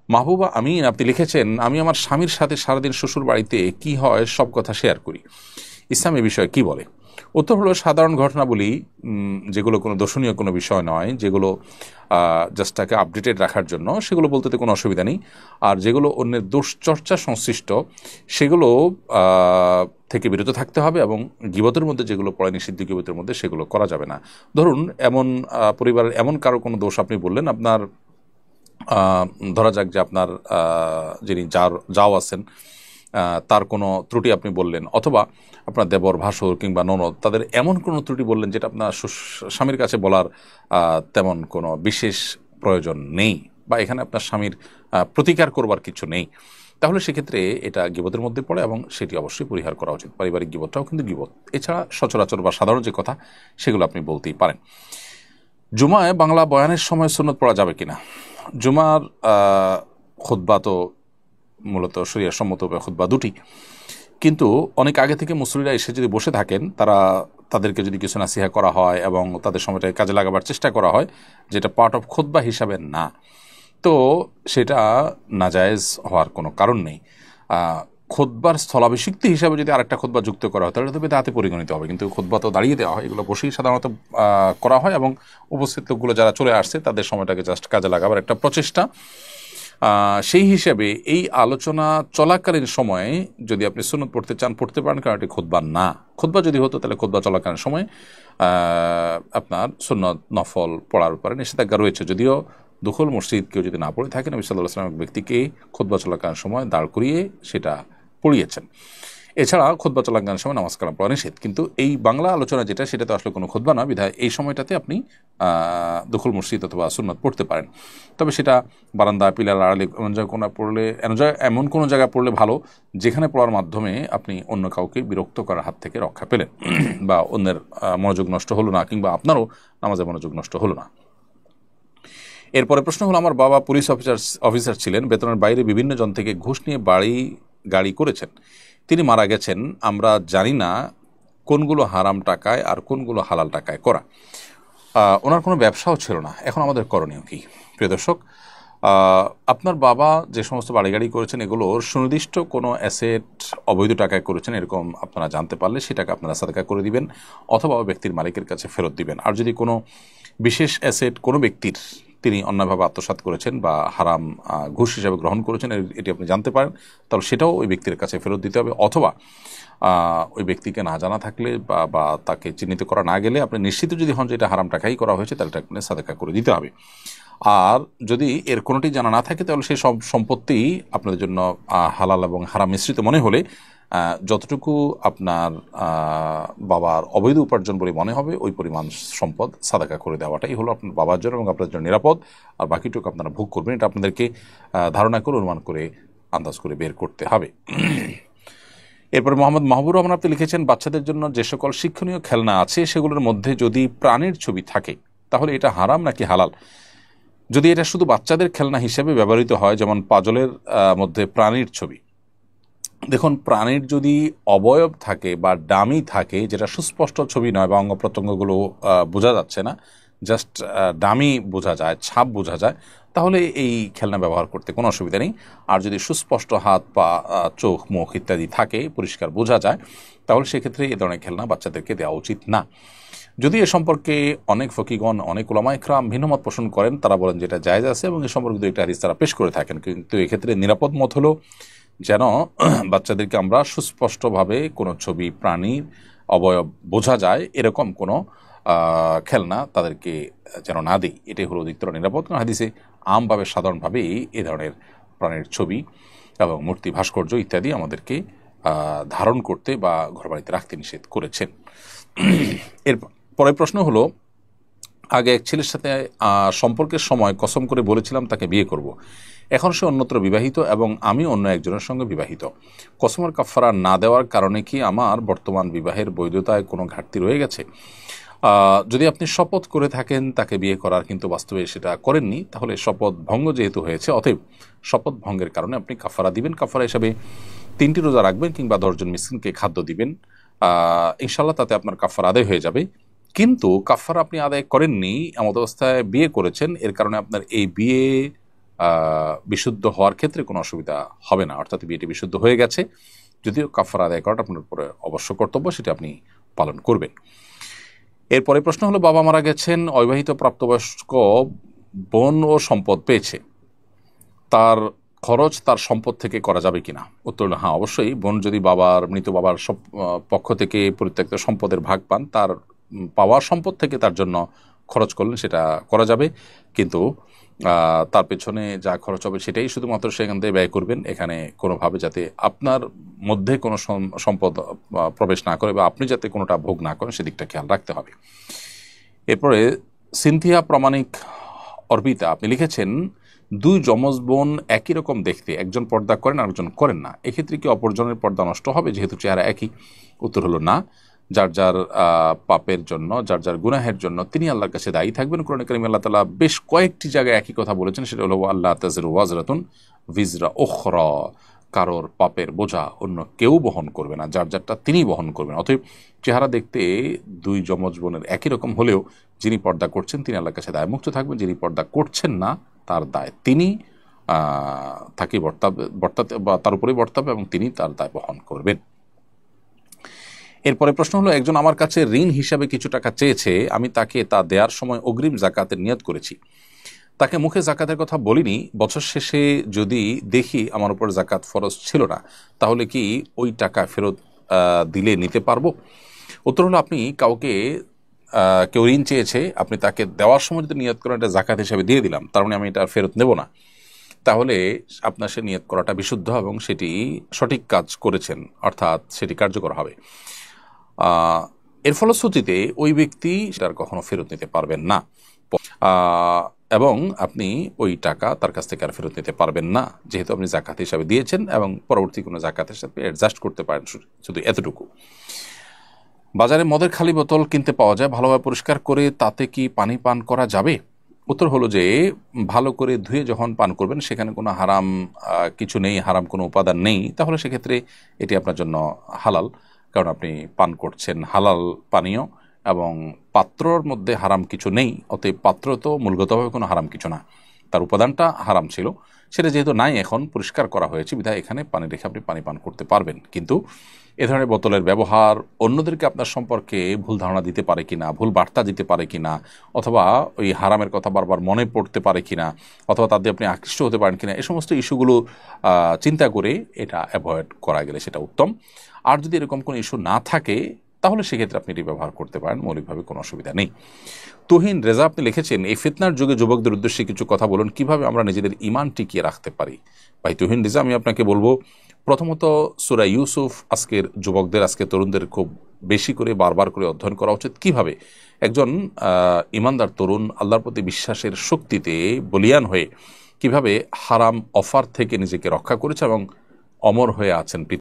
মাহবুবা আমিন আপনি লিখেছেন, আমি আমার স্বামীর সাথে সারাদিন শ্বশুর বাড়িতে কি হয় সব কথা শেয়ার করি, ইসলাম এ বিষয়ে কি বলে? উত্তর হলো, সাধারণ ঘটনাবলী যেগুলো কোনো দর্শনীয় কোনো বিষয় নয়, যেগুলো জাস্ট তাকে আপডেটেড রাখার জন্য, সেগুলো বলতে তো কোনো অসুবিধা নেই। আর যেগুলো অন্যের দুশ্চর্চা সংশ্লিষ্ট, সেগুলো থেকে বিরত থাকতে হবে, এবং গীবতের মধ্যে যেগুলো পড়ে নিষিদ্ধ গীবতের মধ্যে সেগুলো করা যাবে না। ধরুন এমন পরিবারের এমন কারো কোনো দোষ আপনি বললেন, আপনার ধরা যাক যে আপনার যিনি যাও আছেন তার কোনো ত্রুটি আপনি বললেন, অথবা আপনার দেবর ভাসুর কিংবা ননদ তাদের এমন কোনো ত্রুটি বললেন যেটা আপনার স্বামীর কাছে বলার তেমন কোনো বিশেষ প্রয়োজন নেই, বা এখানে আপনার স্বামীর প্রতিকার করবার কিছু নেই, তাহলে সেক্ষেত্রে এটা গীবতের মধ্যে পড়ে এবং সেটি অবশ্যই পরিহার করা উচিত। পারিবারিক গীবতটাও কিন্তু গীবত। এছাড়া সচরাচর বা সাধারণ যে কথা সেগুলো আপনি বলতেই পারেন। জুমায় বাংলা বয়ানের সময় সুন্নত পড়া যাবে কিনা? জুমার খুতবা তো মূলত শরিয়া সম্মত খুতবা দুটি, কিন্তু অনেক আগে থেকে মুসল্লিরা এসে যদি বসে থাকেন, তাদেরকে যদি কিছু নাসিহা করা হয় এবং তাদের সময়টাকে কাজে লাগাবার চেষ্টা করা হয়, যেটা পার্ট অফ খুতবা হিসাবে না, তো সেটা নাজায়েজ হওয়ার কোনো কারণ নেই। খুতবার স্থলাভিষিক্তি হিসাবে যদি আরেকটা খুতবা যুক্ত করা হয় তাহলে তবে তাতে পরিগণিত হবে, কিন্তু খুতবা তো দাঁড়িয়ে দেওয়া হয়, এগুলো বসেই সাধারণত করা হয়, এবং উপস্থিত লোকগুলো যারা চলে আসছে তাদের সময়টাকে জাস্ট কাজে লাগাবার একটা প্রচেষ্টা। সেই হিসেবে এই আলোচনা চলাকালীন সময়ে যদি আপনি সুন্নত পড়তে চান পড়তে পারেন, কারণ এটি খুতবা না। খুতবা যদি হতো তাহলে খুতবা চলাকালীন সময় আপনার সুন্নত নফল পড়ার উপরে নিষেধাজ্ঞা রয়েছে, যদিও দুখল মসজিদ কেউ যদি না পড়ে থাকেন, নবী সাল্লাল্লাহু আলাইহি ওয়াসাল্লাম এক ব্যক্তিকে খুতবা চলাকালীন সময় দাঁড় করিয়ে সেটা পড়িয়েছেন। এছাড়া খুতবা চলাকালীন সময় নামাজ কালাম পড়া নিষেধ, কিন্তু এই বাংলা আলোচনা যেটা, সেটা তো আসলে কোনো খুতবা না, বিধায় এই সময়টাতে আপনি দুখল মসজিদ অথবা সুন্নত পড়তে পারেন। তবে সেটা বারান্দা, পিলার আড়ালে এমন জায়গায় কোনো পড়লে, এমন কোনো জায়গায় পড়লে ভালো যেখানে পড়ার মাধ্যমে আপনি অন্য কাউকে বিরক্ত করার হাত থেকে রক্ষা পেলেন, বা অন্যের মনোযোগ নষ্ট হলো না, কিংবা আপনারও নামাজের মনোযোগ নষ্ট হলো না। এরপরে প্রশ্ন হলো, আমার বাবা পুলিশ অফিসার ছিলেন, বেতনের বাইরে বিভিন্ন জন থেকে ঘুষ নিয়ে গাড়ি করেছেন, তিনি মারা গেছেন, আমরা জানি না কোনগুলো হারাম টাকায় আর কোনগুলো হালাল টাকায় করা। ওনার কোনো ব্যবসাও ছিল না, এখন আমাদের করণীয় কি? প্রিয় দর্শক, আপনার বাবা যে সমস্ত বাড়ি গাড়ি করেছেন এগুলোর সুনির্দিষ্ট কোনো অ্যাসেট অবৈধ টাকায় করেছেন এরকম আপনারা জানতে পারলে সেটাকে আপনারা সাদকা করে দিবেন, অথবা ব্যক্তির মালিকের কাছে ফেরত দিবেন। আর যদি কোনো বিশেষ অ্যাসেট কোনো ব্যক্তির তিনি অন্যায়ভাবে আত্মসাৎ করেছেন বা হারাম ঘুষ হিসাবে গ্রহণ করেছেন এটি আপনি জানতে পারেন, তাহলে সেটাও ওই ব্যক্তির কাছে ফেরত দিতে হবে, অথবা ওই ব্যক্তিকে না জানা থাকলে বা তাকে চিহ্নিত করা না গেলে আপনি নিশ্চিত যদি হন যে এটা হারাম টাকাই করা হয়েছে, তাহলে আপনি সাদাকা করে দিতে হবে। আর যদি এর কোনোটি জানা না থাকে তাহলে সেই সব সম্পত্তি আপনাদের জন্য হালাল এবং হারাম মিশ্রিত মনে হলে যতটুকু আপনার বাবার অবৈধ উপার্জন বলে মনে হবে ওই পরিমাণ সম্পদ সাদাকা করে দেওয়াটাই হলো আপনার বাবার জন্য এবং আপনাদের জন্য নিরাপদ। আর বাকিটুকু আপনারা ভোগ করবেন, এটা আপনাদেরকে ধারণা করে, অনুমান করে, আন্দাজ করে বের করতে হবে। এরপরে মোহাম্মদ মাহবুর রহমান আপনি লিখেছেন, বাচ্চাদের জন্য যে সকল শিক্ষণীয় খেলনা আছে সেগুলোর মধ্যে যদি প্রাণীর ছবি থাকে তাহলে এটা হারাম নাকি হালাল? যদি এটা শুধু বাচ্চাদের খেলনা হিসেবে ব্যবহৃত হয়, যেমন পাজলের মধ্যে প্রাণীর ছবি, দেখুন প্রাণীর যদি অবয়ব থাকে বা ডামি থাকে, যেটা সুস্পষ্ট ছবি নয় বা অঙ্গ প্রত্যঙ্গগুলো বোঝা যাচ্ছে না, জাস্ট ডামি বোঝা যায়, ছাপ বোঝা যায়, তাহলে এই খেলনা ব্যবহার করতে কোনো অসুবিধা নেই। আর যদি সুস্পষ্ট হাত পা, চোখ, মুখ ইত্যাদি থাকে, পরিষ্কার বোঝা যায়, তাহলে সেক্ষেত্রে এ ধরনের খেলনা বাচ্চাদেরকে দেওয়া উচিত না। যদি এ সম্পর্কে অনেক ফকিগণ, অনেক উলামা ইকরাম ভিন্নমত পোষণ করেন, তারা বলেন যেটা জায়েজ আছে এবং এ সম্পর্কে দু একটা হাদিস তারা পেশ করে থাকেন, কিন্তু এক্ষেত্রে নিরাপদ মত হলো যেন বাচ্চাদেরকে আমরা সুস্পষ্টভাবে কোনো ছবি, প্রাণীর অবয়ব বোঝা যায় এরকম কোনো খেলনা তাদেরকে যেন না দিই, এটাই হলো অধিকতর নিরাপদ। কারণ হাদিসে আমভাবে সাধারণভাবেই এ ধরনের প্রাণীর ছবি এবং মূর্তি, ভাস্কর্য ইত্যাদি আমাদেরকে ধারণ করতে বা ঘরবাড়িতে রাখতে নিষেধ করেছেন। এর পরের প্রশ্ন হলো, আগে এক ছেলের সাথে সম্পর্কের সময় কসম করে বলেছিলাম তাকে বিয়ে করব, এখন সে অন্যত্র বিবাহিত এবং আমি অন্য একজনের সঙ্গে বিবাহিত, কসমের কাফারা না দেওয়ার কারণে কি আমার বর্তমান বিবাহের বৈধতায় কোনো ঘাটতি রয়ে গেছে? যদি আপনি শপথ করে থাকেন তাকে বিয়ে করার, কিন্তু বাস্তবে সেটা করেননি, তাহলে শপথ ভঙ্গ যেহেতু হয়েছে, অতএব শপথ ভঙ্গের কারণে আপনি কাফারা দিবেন। কাফারা হিসাবে 3টি রোজা রাখবেন কিংবা 10 জন মিসকিনকে খাদ্য দিবেন, ইনশাল্লাহ তাতে আপনার কাফারা আদায় হয়ে যাবে। কিন্তু কাফারা আপনি আদায় করেননি, এমন অবস্থায় বিয়ে করেছেন, এর কারণে আপনার এই বিয়ে বিশুদ্ধ হওয়ার ক্ষেত্রে কোনো অসুবিধা হবে না, অর্থাৎ বিয়েটি বিশুদ্ধ হয়ে গেছে, যদিও কাফারা আদায় করাটা আপনার উপরে অবশ্য কর্তব্য, সেটা আপনি পালন করবেন। এরপরে প্রশ্ন হলো, বাবা মারা গেছেন, অবিবাহিত প্রাপ্তবয়স্ক বোন ও সম্পদ পেয়েছে, তার খরচ তার সম্পদ থেকে করা যাবে কিনা? উত্তর হলো হ্যাঁ, অবশ্যই। বোন যদি মৃত বাবার পক্ষ থেকে পরিত্যক্ত সম্পদের ভাগ পান, তার পাওয়ার সম্পদ থেকে তার জন্য খরচ করলেন, সেটা করা যাবে, কিন্তু তার পেছনে যা খরচ হবে সেটাই শুধুমাত্র সেখান থেকে ব্যয় করবেন। এখানে কোনোভাবে যাতে আপনার মধ্যে কোনো সম্পদ প্রবেশ না করে বা আপনি যাতে কোনোটা ভোগ না করেন সেদিকটা খেয়াল রাখতে হবে। এরপরে সিনথিয়া প্রামাণিক অর্পিতা, আপনি লিখেছেন, দুই যমজ বোন একই রকম দেখতে, একজন পর্দা করেন আরেকজন করেন না, এক্ষেত্রে কি অপরজনের পর্দা নষ্ট হবে যেহেতু চেহারা একই? উত্তর হলো না। যার যার পাপের জন্য, যার যার গুনাহের জন্য তিনি আল্লাহর কাছে দায়ী থাকবেন। কোরআনে কারিমে আল্লাহ তাআলা বেশ কয়েকটি জায়গায় একই কথা বলেছেন, সেটা হলো আল্লাহ তাজিরু ওয়াজরাতুন ভিজরা উখরা, কারোর পাপের বোঝা অন্য কেউ বহন করবে না, যার যারটা তিনি বহন করবেন। অতএব চেহারা দেখতে দুই যমজ বোনের একই রকম হলেও যিনি পর্দা করছেন তিনি আল্লাহর কাছে দায়মুক্ত থাকবেন, যিনি পর্দা করছেন না তার দায় তিনি তাকে বর্তাতে বা তার উপরেই বর্তাবে এবং তিনি তার দায় বহন করবেন। এরপরে প্রশ্ন হলো, একজন আমার কাছে ঋণ হিসাবে কিছু টাকা চেয়েছে, আমি তাকে তা দেওয়ার সময় অগ্রিম জাকাতের নিয়ত করেছি, তাকে মুখে জাকাতের কথা বলিনি, বছর শেষে যদি দেখি আমার উপর জাকাত ফরজ ছিল না, তাহলে কি ওই টাকা ফেরত দিলে নিতে পারবো? উত্তর হলো, আপনি কেউ ঋণ চেয়েছে, আপনি তাকে দেওয়ার সময় যদি নিয়ত করেন এটা জাকাত হিসাবে দিয়ে দিলাম, তার মানে আমি এটা ফেরত নেব না, তাহলে আপনার সে নিয়ত করাটা বিশুদ্ধ এবং সেটি সঠিক কাজ করেছেন, অর্থাৎ সেটি কার্যকর হবে। এর ফলশ্রুতিতে ওই ব্যক্তি সেটার কখনো ফেরত নিতে পারবেন না, এবং আপনি ওই টাকা তার কাছ থেকে আর ফেরত নিতে পারবেন না, যেহেতু আপনি জাকাত হিসাবে দিয়েছেন এবং পরবর্তী কোনো জাকাতের সাথে অ্যাডজাস্ট করতে পারেন, শুধু এতটুকু। বাজারে মদের খালি বোতল কিনতে পাওয়া যায়, ভালোভাবে পরিষ্কার করে তাতে কি পানি পান করা যাবে? উত্তর হলো যে, ভালো করে ধুয়ে যখন পান করবেন সেখানে কোনো হারাম কিছু নেই, হারাম কোনো উপাদান নেই, তাহলে সেক্ষেত্রে এটি আপনার জন্য হালাল, কারণ আপনি পান করছেন হালাল পানীয় এবং পাত্রর মধ্যে হারাম কিছু নেই, অতএব পাত্র তো মূলগতভাবে কোনো হারাম কিছু না, তার উপাদানটা হারাম ছিল, সেটা যেহেতু নাই এখন পরিষ্কার করা হয়েছে বিধায় এখানে পানি রেখে আপনি পানি পান করতে পারবেন। কিন্তু এ ধরনের বোতলের ব্যবহার অন্যদেরকে আপনার সম্পর্কে ভুল ধারণা দিতে পারে কিনা, ভুল বার্তা দিতে পারে কিনা, অথবা ওই হারামের কথা বারবার মনে পড়তে পারে কিনা, অথবা তাদের আপনি আকৃষ্ট হতে পারেন কিনা, এই সমস্ত ইস্যুগুলো চিন্তা করে এটা অ্যাভয়েড করা গেলে সেটা উত্তম। আর যদি এরকম কোনো ইস্যু না থাকে তাহলে সেক্ষেত্রে আপনি এটি ব্যবহার করতে পারেন, মৌলিকভাবে কোনো অসুবিধা নেই। তুহিন রেজা, আপনি লিখেছেন, এই ফিতনার যুগে যুবকদের উদ্দেশ্যে কিছু কথা বলুন, কিভাবে আমরা নিজেদের ঈমান টিকিয়ে রাখতে পারি? ভাই তুহিন রেজা, আমি আপনাকে বলবো, প্রথমত সূরা ইউসুফ আজকের যুবকদের, আজকের তরুণদের খুব বেশি করে বারবার করে অধ্যয়ন করা উচিত, কিভাবে একজন ঈমানদার তরুণ আল্লাহর প্রতি বিশ্বাসের শক্তিতে বলিয়ান হয়ে কিভাবে হারাম অফার থেকে নিজেকে রক্ষা করেছে এবং অমর হয়ে আছেন।